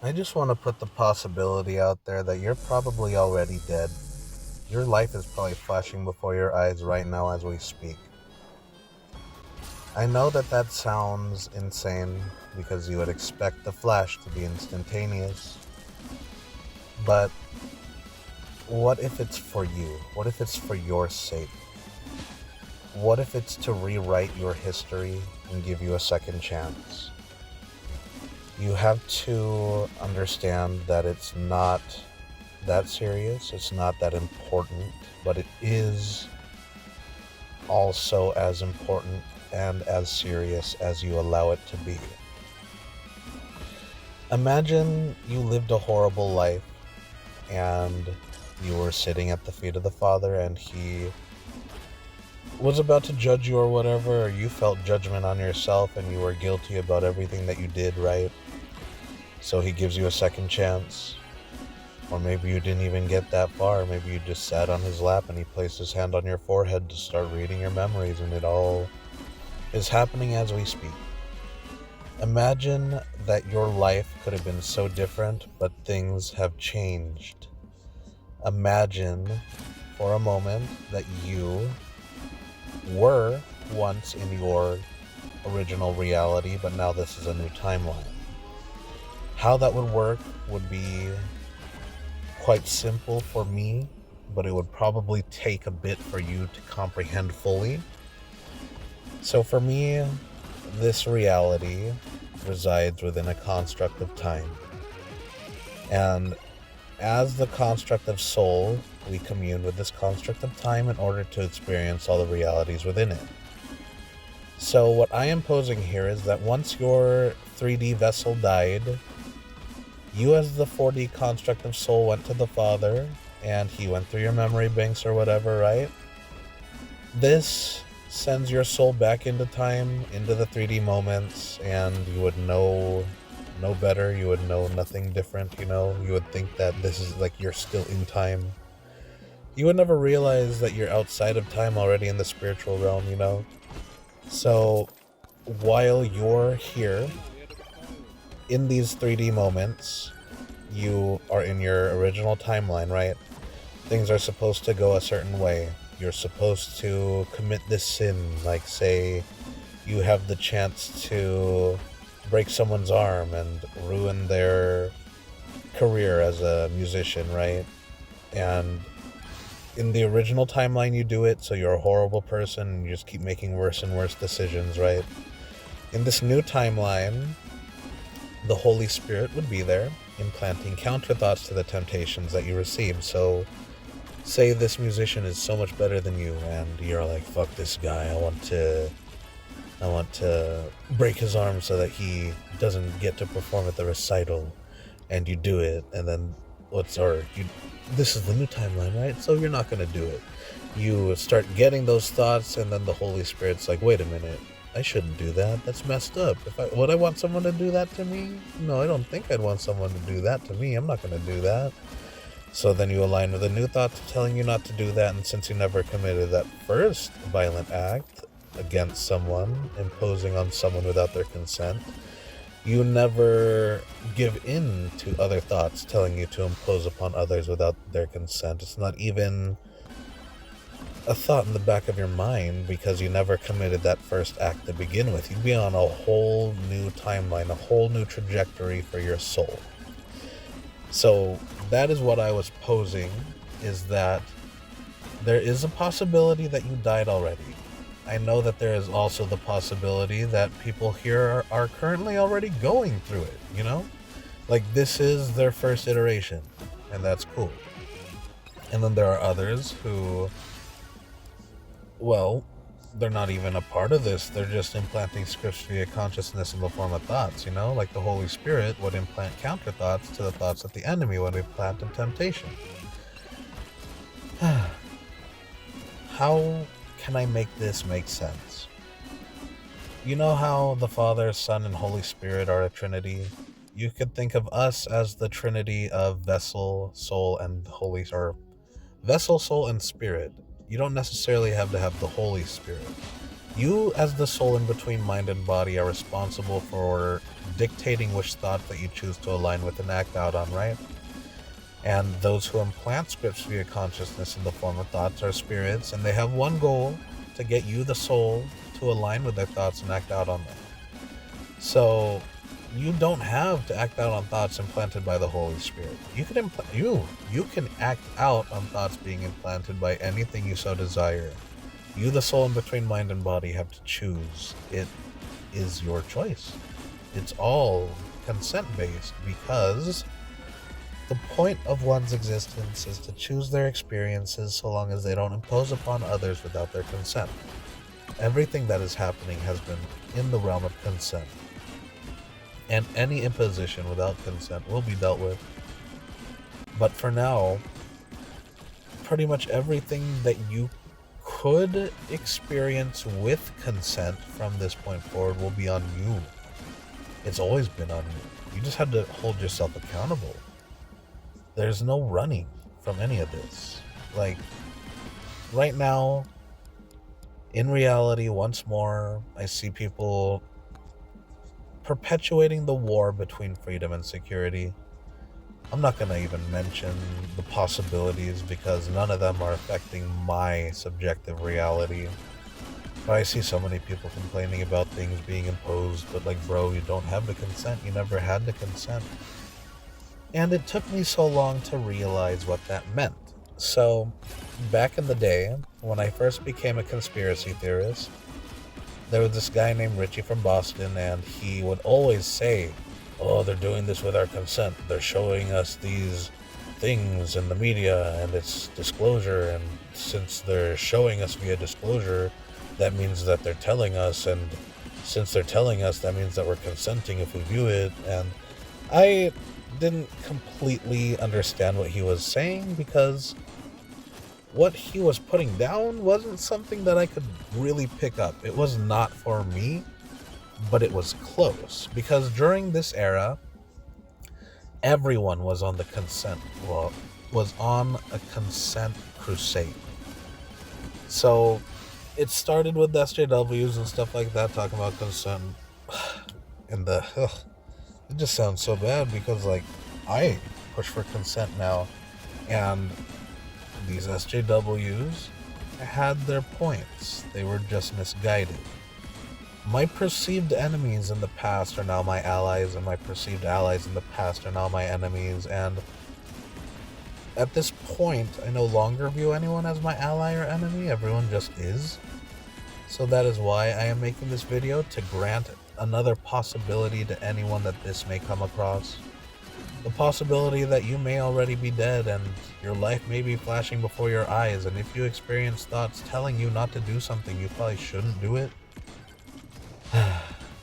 I just want to put the possibility out there that you're probably already dead. Your life is probably flashing before your eyes right now as we speak. I know that that sounds insane because you would expect the flash to be instantaneous, but what if it's for you? What if it's for your sake? What if it's to rewrite your history and give you a second chance? You have to understand that it's not that serious, it's not that important, but it is also as important and as serious as you allow it to be. Imagine you lived a horrible life and you were sitting at the feet of the Father and He was about to judge you or whatever, or you felt judgment on yourself and you were guilty about everything that you did, right? So He gives you a second chance. Or maybe you didn't even get that far. Maybe you just sat on His lap and He placed His hand on your forehead to start reading your memories, and it all is happening as we speak. Imagine that your life could have been so different, but things have changed. Imagine for a moment that you were once in your original reality, but now this is a new timeline. How that would work would be quite simple for me, but it would probably take a bit for you to comprehend fully. So for me, this reality resides within a construct of time. And as the construct of soul, we commune with this construct of time in order to experience all the realities within it. So what I am posing here is that once your 3D vessel died, you as the 4D construct of soul went to the Father, and He went through your memory banks or whatever, right? This sends your soul back into time, into the 3D moments, and you would know no better. You would know nothing different, you know? You would think that this is like you're still in time. You would never realize that you're outside of time already in the spiritual realm, you know? So while you're here in these 3D moments, you are in your original timeline, right? Things are supposed to go a certain way. You're supposed to commit this sin, like say you have the chance to break someone's arm and ruin their career as a musician, right? And in the original timeline you do it, so you're a horrible person and you just keep making worse and worse decisions, right? In this new timeline, the Holy Spirit would be there, implanting counter thoughts to the temptations that you receive. So say this musician is so much better than you and you're like, fuck this guy, I want to break his arm so that he doesn't get to perform at the recital, and you do it, and then this is the new timeline, right? So you're not going to do it. You start getting those thoughts, and then the Holy Spirit's like, wait a minute, I shouldn't do that. That's messed up. Would I want someone to do that to me? No, I don't think I'd want someone to do that to me. I'm not going to do that. So then you align with a new thought telling you not to do that, and since you never committed that first violent act against someone, imposing on someone without their consent, you never give in to other thoughts telling you to impose upon others without their consent. It's not even a thought in the back of your mind because you never committed that first act to begin with. You'd be on a whole new timeline, a whole new trajectory for your soul. So that is what I was posing, is that there is a possibility that you died already. I know that there is also the possibility that people here are currently already going through it, you know? Like this is their first iteration, and that's cool. And then there are others who, well, they're not even a part of this. They're just implanting scripts via consciousness in the form of thoughts, you know? Like the Holy Spirit would implant counter thoughts to the thoughts that the enemy would implant in temptation. How can I make this make sense? You know how the Father, Son, and Holy Spirit are a trinity? You could think of us as the trinity of vessel, soul, and vessel, soul, and spirit. You don't necessarily have to have the Holy Spirit. You, as the soul in between mind and body, are responsible for dictating which thought that you choose to align with and act out on, right? And those who implant scripts for your consciousness in the form of thoughts are spirits, and they have one goal: to get you, the soul, to align with their thoughts and act out on them. So you don't have to act out on thoughts implanted by the Holy Spirit. You can you can act out on thoughts being implanted by anything you so desire. You, the soul in between mind and body, have to choose. It is your choice. It's all consent based, because the point of one's existence is to choose their experiences so long as they don't impose upon others without their consent. Everything that is happening has been in the realm of consent, and any imposition without consent will be dealt with. But for now, pretty much everything that you could experience with consent from this point forward will be on you. It's always been on you. You just have to hold yourself accountable. There's no running from any of this. Like, right now, in reality, once more, I see people perpetuating the war between freedom and security. I'm not going to even mention the possibilities, because none of them are affecting my subjective reality. But I see so many people complaining about things being imposed, but like, bro, you don't have the consent. You never had the consent. And it took me so long to realize what that meant. So, back in the day, when I first became a conspiracy theorist, there was this guy named Richie from Boston, and he would always say, oh, they're doing this with our consent. They're showing us these things in the media, and it's disclosure, and since they're showing us via disclosure, that means that they're telling us, and since they're telling us, that means that we're consenting if we view it. And I didn't completely understand what he was saying, because what he was putting down wasn't something that I could really pick up. It was not for me, but it was close, because during this era, everyone was on the consent, well, was on a consent crusade. So it started with SJWs and stuff like that, talking about consent. And it just sounds so bad, because like, I push for consent now, and these SJWs had their points. They were just misguided. My perceived enemies in the past are now my allies, and my perceived allies in the past are now my enemies, and at this point, I no longer view anyone as my ally or enemy. Everyone just is. So that is why I am making this video, to grant another possibility to anyone that this may come across. The possibility that you may already be dead, and your life may be flashing before your eyes, and if you experience thoughts telling you not to do something, you probably shouldn't do it.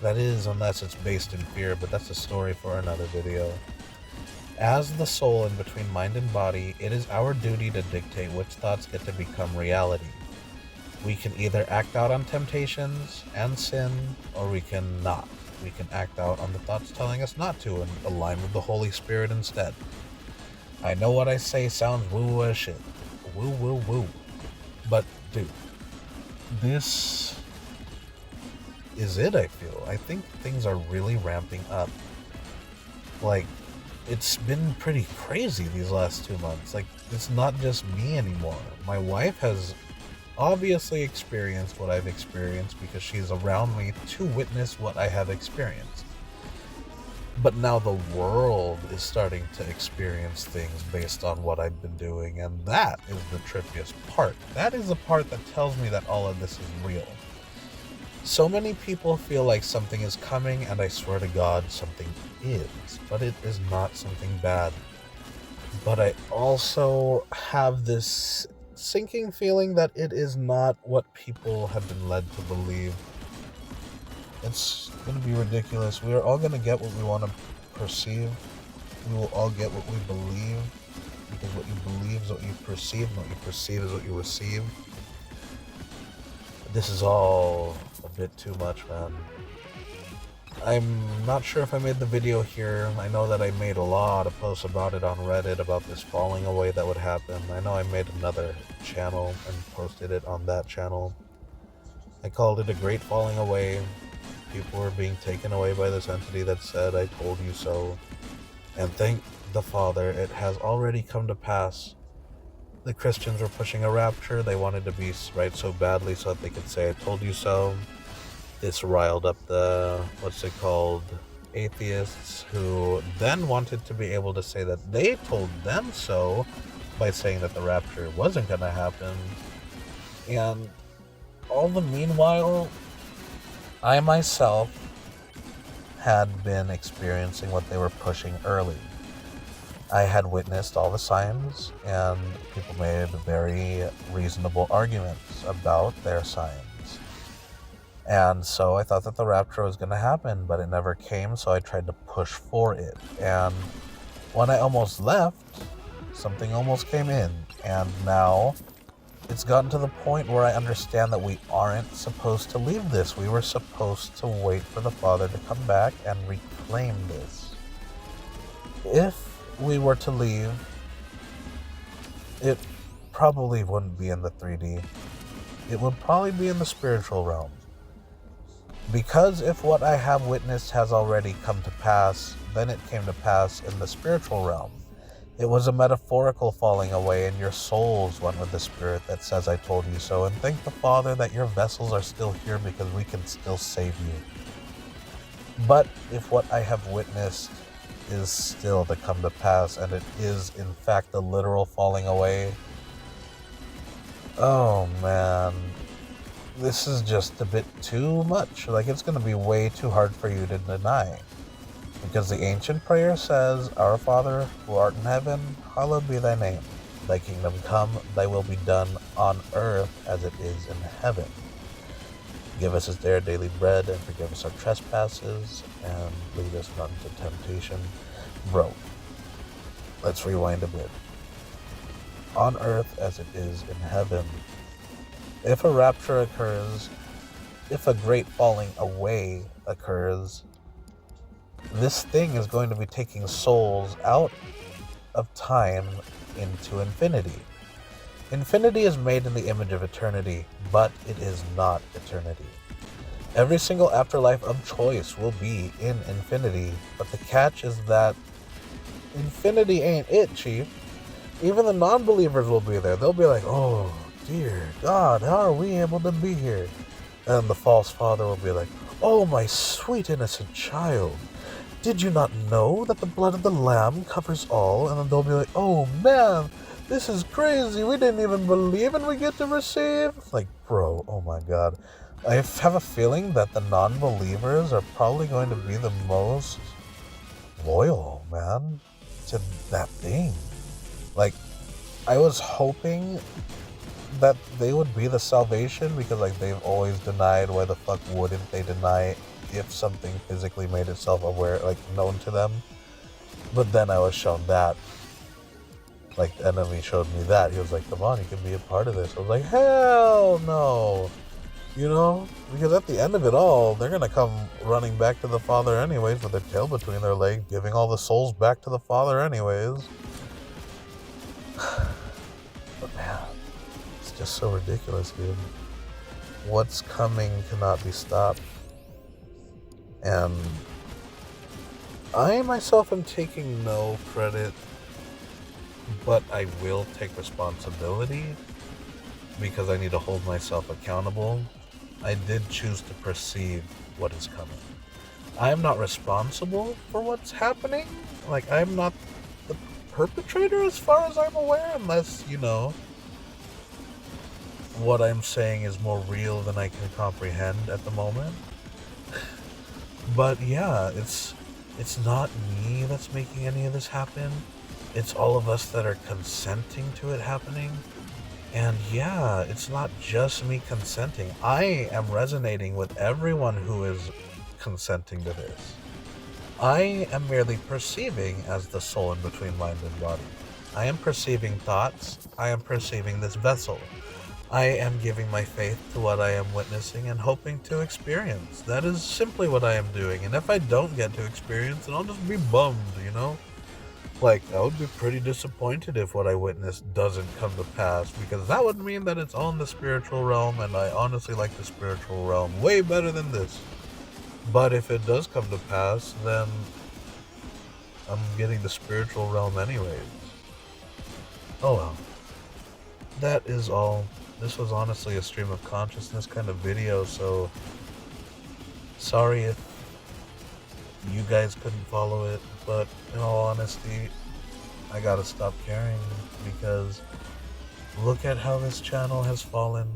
That is, unless it's based in fear, but that's a story for another video. As the soul in between mind and body, it is our duty to dictate which thoughts get to become reality. We can either act out on temptations and sin, or we can not. We can act out on the thoughts telling us not to, and align with the Holy Spirit instead. I know what I say sounds woo as shit. Woo woo woo. But dude, this is it, I feel. I think things are really ramping up. Like, it's been pretty crazy these last 2 months. Like, it's not just me anymore. My wife has obviously experienced what I've experienced, because she's around me to witness what I have experienced. But now the world is starting to experience things based on what I've been doing, and that is the trippiest part. That is the part that tells me that all of this is real. So many people feel like something is coming, and I swear to God, something is, but it is not something bad. But I also have this sinking feeling that it is not what people have been led to believe. It's going to be ridiculous. We are all going to get what we want to perceive. We will all get what we believe, because what you believe is what you perceive, and what you perceive is what you receive. This is all a bit too much, man. I'm not sure if I made the video here. I know that I made a lot of posts about it on Reddit, about this falling away that would happen. I know I made another channel and posted it on that channel. I called it a great falling away. People were being taken away by this entity that said, I told you so. And thank the Father, it has already come to pass. The Christians were pushing a rapture. They wanted to be right so badly so that they could say, I told you so. This riled up the, atheists, who then wanted to be able to say that they told them so by saying that the rapture wasn't going to happen. And all the meanwhile, I myself had been experiencing what they were pushing early. I had witnessed all the signs, and people made very reasonable arguments about their signs. And so I thought that the rapture was going to happen, but it never came, so I tried to push for it. And when I almost left, something almost came in. And now it's gotten to the point where I understand that we aren't supposed to leave this. We were supposed to wait for the Father to come back and reclaim this. If we were to leave, it probably wouldn't be in the 3D. It would probably be in the spiritual realm. Because if what I have witnessed has already come to pass, then it came to pass in the spiritual realm. It was a metaphorical falling away, and your souls went with the Spirit that says, I told you so. And thank the Father that your vessels are still here because we can still save you. But if what I have witnessed is still to come to pass, and it is in fact a literal falling away, oh man, this is just a bit too much. Like, it's going to be way too hard for you to deny. Because the ancient prayer says, Our Father, who art in heaven, hallowed be thy name. Thy kingdom come, thy will be done on earth as it is in heaven. Give us this day our daily bread, and forgive us our trespasses, and lead us not into temptation. Bro, let's rewind a bit. On earth as it is in heaven. If a rapture occurs, if a great falling away occurs, this thing is going to be taking souls out of time into infinity. Infinity is made in the image of eternity, but it is not eternity. Every single afterlife of choice will be in infinity, but the catch is that infinity ain't it, Chief. Even the non-believers will be there. They'll be like, oh, dear God, how are we able to be here? And the false father will be like, oh, my sweet innocent child, did you not know that the blood of the Lamb covers all? And then they'll be like, oh, man, this is crazy. We didn't even believe and we get to receive. Like, bro, oh my God. I have a feeling that the non-believers are probably going to be the most loyal, man, to that thing. Like, I was hoping that they would be the salvation, because like they've always denied. Why the fuck wouldn't they deny if something physically made itself aware, like known to them? But then I was shown that. Like, the enemy showed me that. He was like, come on, you can be a part of this. I was like, hell no. You know? Because at the end of it all, they're going to come running back to the Father anyways with their tail between their legs, giving all the souls back to the Father anyways. But man, it's just so ridiculous, dude. What's coming cannot be stopped. And I myself am taking no credit, but I will take responsibility because I need to hold myself accountable. I did choose to perceive what is coming. I am not responsible for what's happening. Like, I'm not the perpetrator as far as I'm aware, unless, you know, what I'm saying is more real than I can comprehend at the moment. But yeah, it's not me that's making any of this happen. It's all of us that are consenting to it happening. And yeah, it's not just me consenting. I am resonating with everyone who is consenting to this. I am merely perceiving as the soul in between mind and body. I am perceiving thoughts. I am perceiving this vessel. I am giving my faith to what I am witnessing and hoping to experience. That is simply what I am doing. And if I don't get to experience, then I'll just be bummed, you know? Like, I would be pretty disappointed if what I witnessed doesn't come to pass, because that would mean that it's on the spiritual realm, and I honestly like the spiritual realm way better than this. But if it does come to pass, then I'm getting the spiritual realm anyways. Oh well. That is all. This was honestly a stream of consciousness kind of video, so sorry if you guys couldn't follow it, but in all honesty, I gotta stop caring because look at how this channel has fallen.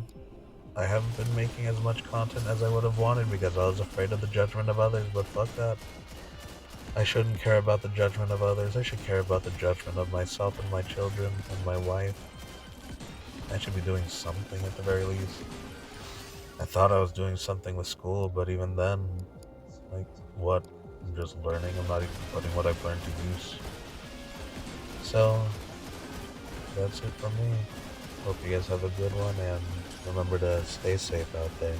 I haven't been making as much content as I would have wanted because I was afraid of the judgment of others, but fuck that. I shouldn't care about the judgment of others. I should care about the judgment of myself and my children and my wife. I should be doing something at the very least. I thought I was doing something with school, but even then, like, what? I'm just learning. I'm not even putting what I've learned to use. So, that's it for me. Hope you guys have a good one, and remember to stay safe out there.